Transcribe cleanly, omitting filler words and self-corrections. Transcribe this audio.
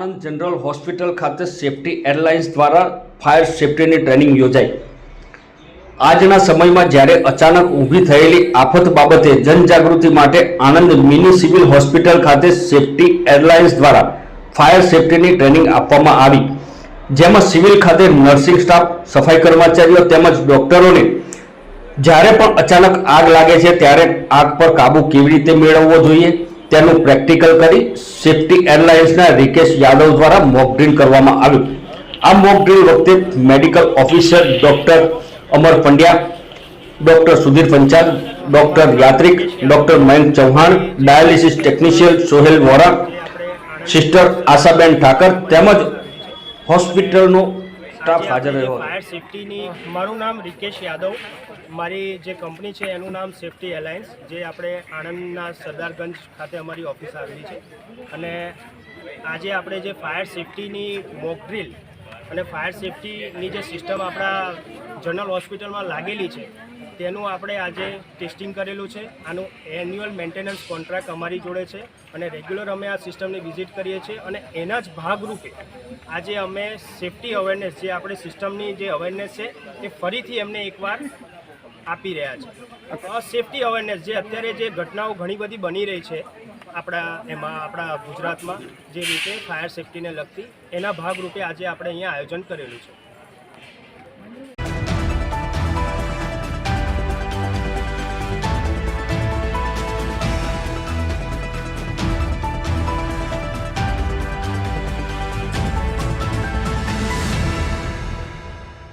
Anand general hospital ખાતે safety airlines દ્વારા fire સેફટીની training યોજાઈ। આજના સમયમાં જ્યારે અચાનક ઊભી થયેલી આફત બાબતે જનજાગૃતિ માટે આણંદ મિની સિવિલ હોસ્પિટલ ખાતે સેફટી એરલાઇન્સ દ્વારા ફાયર સેફટીની ટ્રેનિંગ આપવામાં આવી, જેમાં સિવિલ ખાતે નર્સિંગ સ્ટાફ, સફાઈ કર્મચારીઓ તેમજ ડોક્ટરોને જ્યારે પણ અચાનક આગ લાગે છે ત્યારે આગ પર કાબુ કેવી રીતે મેળવવો જોઈએ તેનું પ્રેક્ટિકલ કરી સેફટી એરલાઇન્સના રિકેશ યાદવ દ્વારા મોક ડ્રીલ કરવામાં આવ્યું। આ મોક ડ્રીલ વખતે medical officer doctor Amar Pandya, doctor Sudhir Panchal, doctor Yatrik, doctor Mayank Chauhan, dialysis technician Sohel Vora, sister Ashaben Thakar તેમજ હોસ્પિટલનો સ્ટાફ હાજર રહ્યો। ફાયર સેફટીની મારું નામ રિકેશ યાદવ, મારી જે કંપની છે એનું નામ સેફટી એલાયન્સ, જે આપણે આણંદના સરદારગંજ ખાતે અમારી ઓફિસ આવેલી છે। અને આજે આપણે જે ફાયર સેફટીની મોક ડ્રીલ અને ફાયર સેફટીની જે સિસ્ટમ આપણા જનરલ હોસ્પિટલમાં લાગેલી છે તેનું આપણે આજે ટેસ્ટિંગ કરેલું છે। આનું એન્યુઅલ મેન્ટેનન્સ કોન્ટ્રાક્ટ અમારી જોડે છે અને રેગ્યુલર અમે આ સિસ્ટમની વિઝિટ કરીએ છીએ અને એના જ ભાગરૂપે આજે અમે સેફટી અવેરનેસ, જે આપણી સિસ્ટમની જે અવેરનેસ છે એ ફરીથી એમને એકવાર આપી રહ્યા છે। સેફટી અવેરનેસ જે અત્યારે જે ઘટનાઓ ઘણી બધી બની રહી છે આપણા ગુજરાતમાં, જે રીતે ફાયર સેફટીને લગતી, એના ભાગરૂપે આજે આપણે અહીંયા આયોજન કરેલું છે।